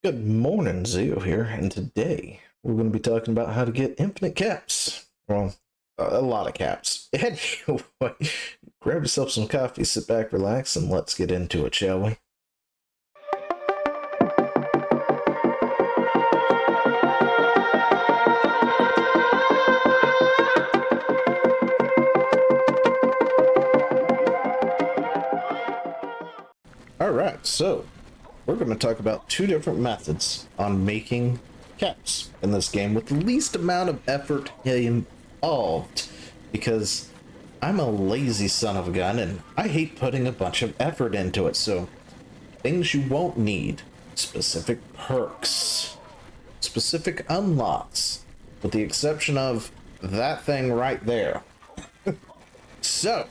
Good morning, Zio here, and today we're going to be talking about how to get infinite caps. Well, a lot of caps. Anyway, grab yourself some coffee, sit back, relax, and let's get into it, shall we? Alright, so we're going to talk about two different methods on making caps in this game with the least amount of effort involved, because I'm a lazy son of a gun and I hate putting a bunch of effort into it. So things you won't need: specific perks, specific unlocks, with the exception of that thing right there. So,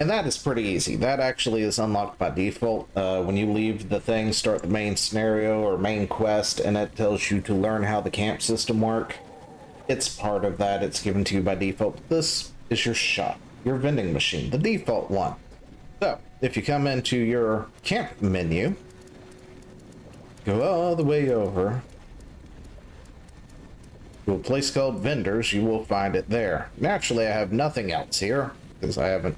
and that is pretty easy. That actually is unlocked by default. When you leave the thing, start the main scenario or main quest, and it tells you to learn how the camp system work. It's part of that. It's given to you by default. This is your shop, your vending machine, the default one. So, if you come into your camp menu, go all the way over to a place called vendors, you will find it there. Naturally, I have nothing else here because I haven't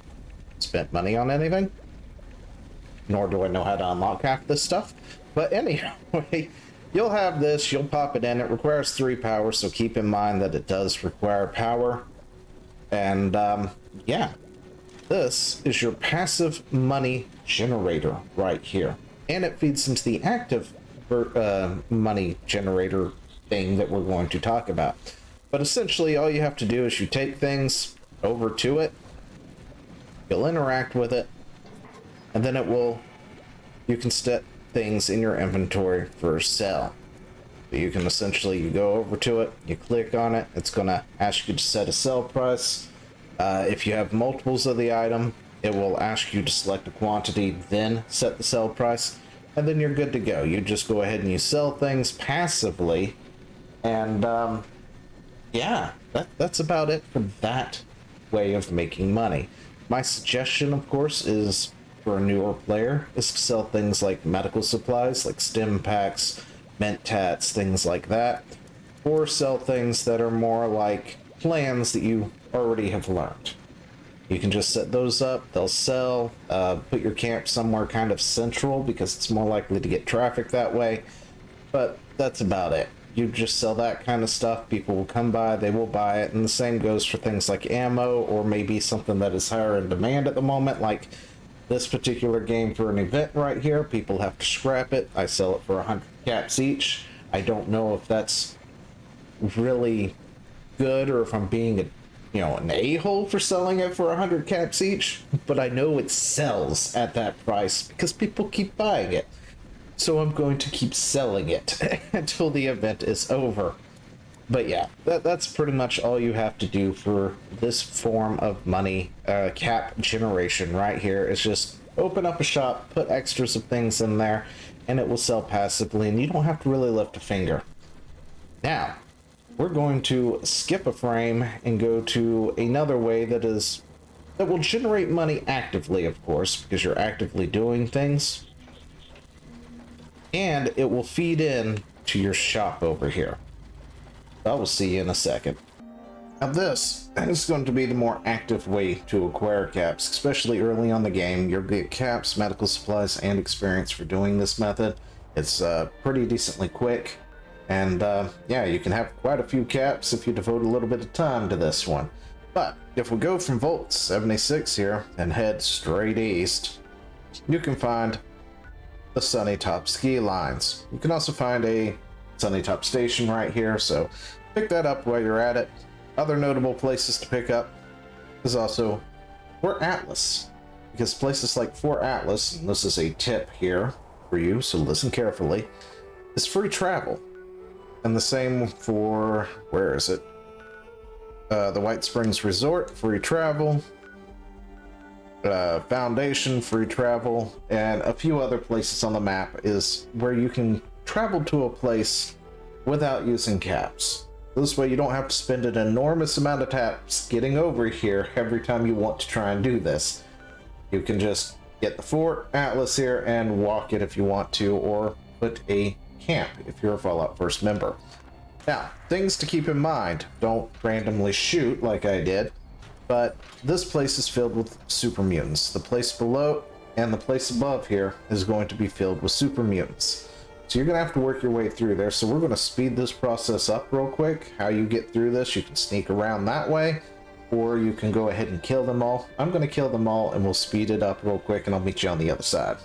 spent money on anything, nor do I know how to unlock half this stuff. But anyway, you'll have this, you'll pop it in. It requires 3 power, so keep in mind that it does require power. And yeah, this is your passive money generator right here, and it feeds into the active money generator thing that we're going to talk about. But essentially all you have to do is you take things over to it, you'll interact with it, and then you can set things in your inventory for sale. You can essentially, you go over to it, you click on it, it's going to ask you to set a sell price. If you have multiples of the item, it will ask you to select a quantity, then set the sell price, and then you're good to go. You just go ahead and you sell things passively, and yeah, that's about it for that way of making money. My suggestion, of course, is for a newer player, is to sell things like medical supplies, like stim packs, mentats, things like that, or sell things that are more like plans that you already have learned. You can just set those up, they'll sell. Put your camp somewhere kind of central because it's more likely to get traffic that way, but that's about it. You just sell that kind of stuff, people will come by, they will buy it, and the same goes for things like ammo, or maybe something that is higher in demand at the moment, like this particular game for an event right here. People have to scrap it. I sell it for 100 caps each. I don't know if that's really good or if I'm being an a-hole for selling it for 100 caps each, but I know it sells at that price because people keep buying it. So I'm going to keep selling it until the event is over. But yeah, that's pretty much all you have to do for this form of money cap generation right here. Is just open up a shop, put extras of things in there, and it will sell passively, and you don't have to really lift a finger. Now, we're going to skip a frame and go to another way that will generate money actively, of course, because you're actively doing things. And it will feed in to your shop over here. I will see you in a second. Now this is going to be the more active way to acquire caps, especially early on the game. You'll get caps, medical supplies, and experience for doing this method. It's pretty decently quick, and yeah, you can have quite a few caps if you devote a little bit of time to this one. But if we go from Vault 76 here and head straight east, you can find the Sunny Top ski lines. You can also find a Sunny Top station right here, so pick that up while you're at it. Other notable places to pick up is also Fort Atlas, because places like Fort Atlas, and this is a tip here for you, so listen carefully, is free travel. And the same for, where is it? The White Springs Resort, free travel. Foundation, free travel, and a few other places on the map is where you can travel to a place without using caps. This way you don't have to spend an enormous amount of taps getting over here every time you want to try and do this. You can just get the Fort Atlas here and walk it if you want to, or put a camp if you're a Fallout First member. Now, things to keep in mind. Don't randomly shoot like I did, but this place is filled with super mutants. The place below and the place above here is going to be filled with super mutants. So you're going to have to work your way through there. So we're going to speed this process up real quick. How you get through this, you can sneak around that way, or you can go ahead and kill them all. I'm going to kill them all and we'll speed it up real quick and I'll meet you on the other side.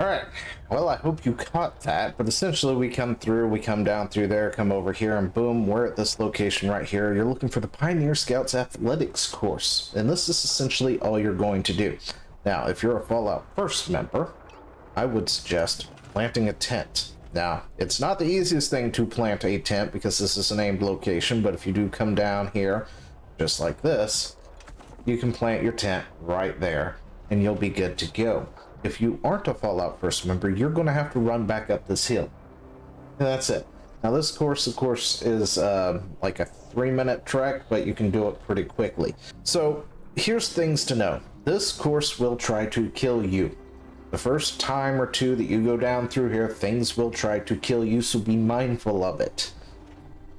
Alright, well I hope you caught that, but essentially we come down through there, come over here, and boom, we're at this location right here. You're looking for the Pioneer Scouts Athletics course, and this is essentially all you're going to do. Now, if you're a Fallout First member, I would suggest planting a tent. Now, it's not the easiest thing to plant a tent because this is a named location, but if you do come down here, just like this, you can plant your tent right there, and you'll be good to go. If you aren't a Fallout First member, you're going to have to run back up this hill. And that's it. Now this course, of course, is like a 3-minute trek, but you can do it pretty quickly. So here's things to know. This course will try to kill you. The first time or two that you go down through here, things will try to kill you, so be mindful of it.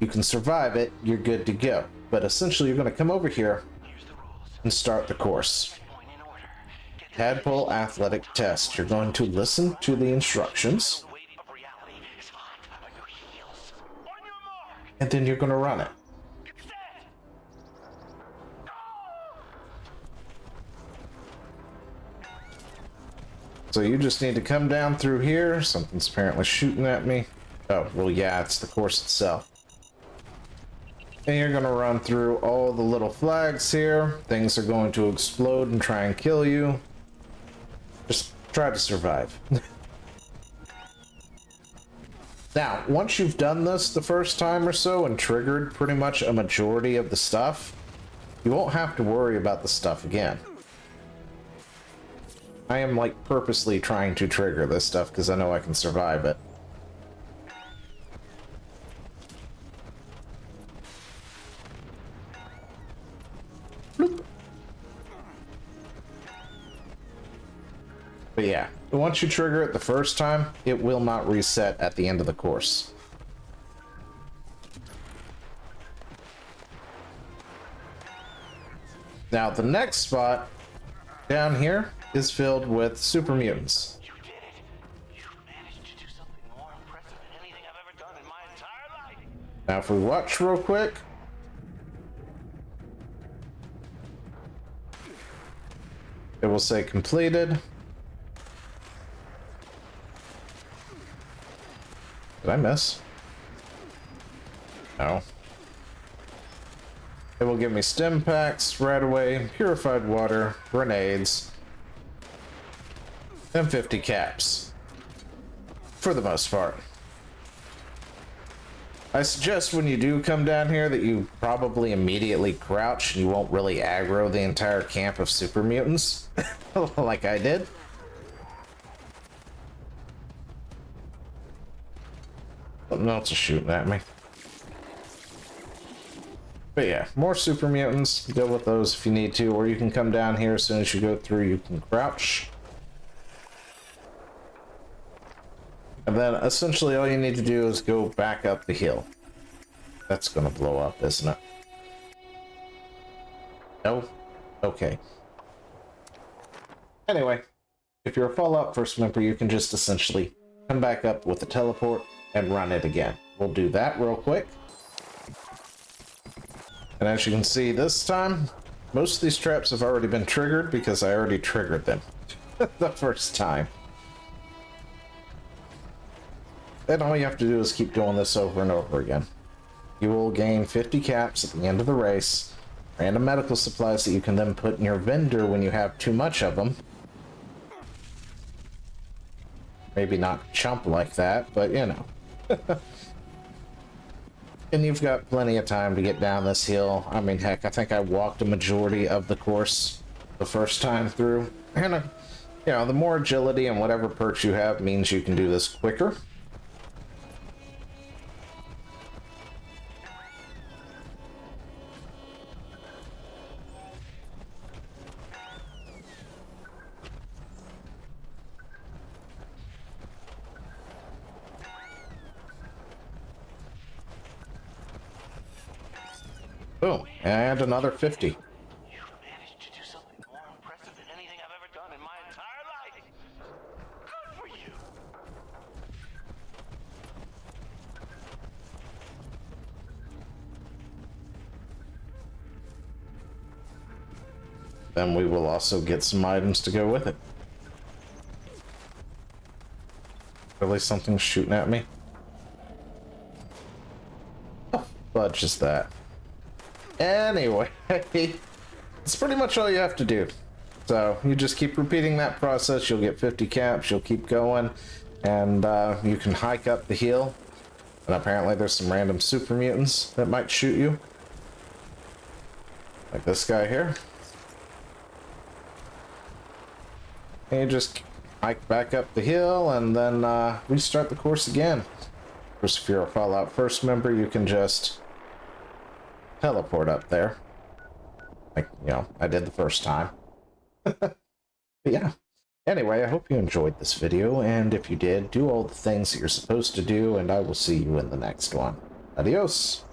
You can survive it, you're good to go. But essentially you're going to come over here and start the course. Tadpole athletic test. You're going to listen to the instructions, and then you're going to run it. So you just need to come down through here. Something's apparently shooting at me. Oh, well, yeah, it's the course itself. And you're going to run through all the little flags here. Things are going to explode and try and kill you. Just try to survive. Now, once you've done this the first time or so and triggered pretty much a majority of the stuff, you won't have to worry about the stuff again. I am like purposely trying to trigger this stuff because I know I can survive it. But yeah, once you trigger it the first time, it will not reset at the end of the course. Now, the next spot down here is filled with super mutants. You did it. You managed to do something more impressive than anything I've ever done in my entire life. Now, if we watch real quick, it will say completed. Did I miss? No. It will give me stim packs right away, purified water, grenades, and 50 caps. For the most part. I suggest when you do come down here that you probably immediately crouch and you won't really aggro the entire camp of super mutants, like I did. Something else is shooting at me. But yeah, more super mutants. Deal with those if you need to, or you can come down here as soon as you go through, you can crouch. And then essentially all you need to do is go back up the hill. That's gonna blow up, isn't it? No? Okay. Anyway, if you're a Fallout First member, you can just essentially come back up with a teleport and run it again. We'll do that real quick. And as you can see this time, most of these traps have already been triggered because I already triggered them the first time. And all you have to do is keep doing this over and over again. You will gain 50 caps at the end of the race, random medical supplies that you can then put in your vendor when you have too much of them. Maybe not chump like that, but you know. And you've got plenty of time to get down this hill. I mean, heck, I think I walked a majority of the course the first time through. And, you know, the more agility and whatever perks you have means you can do this quicker. Boom, and another 50. You've managed to do something more impressive than anything I've ever done in my entire life. Good for you. Then we will also get some items to go with it. Really, something's shooting at me? Oh, fudge is that. Anyway, it's pretty much all you have to do. So you just keep repeating that process. You'll get 50 caps. You'll keep going, and you can hike up the hill. And apparently there's some random super mutants that might shoot you, like this guy here. And you just hike back up the hill, and then restart the course again. Of course, if you're a Fallout First member, you can just teleport up there, like, you know, I did the first time. But yeah, anyway, I hope you enjoyed this video, and if you did, do all the things that you're supposed to do, and I will see you in the next one. Adios.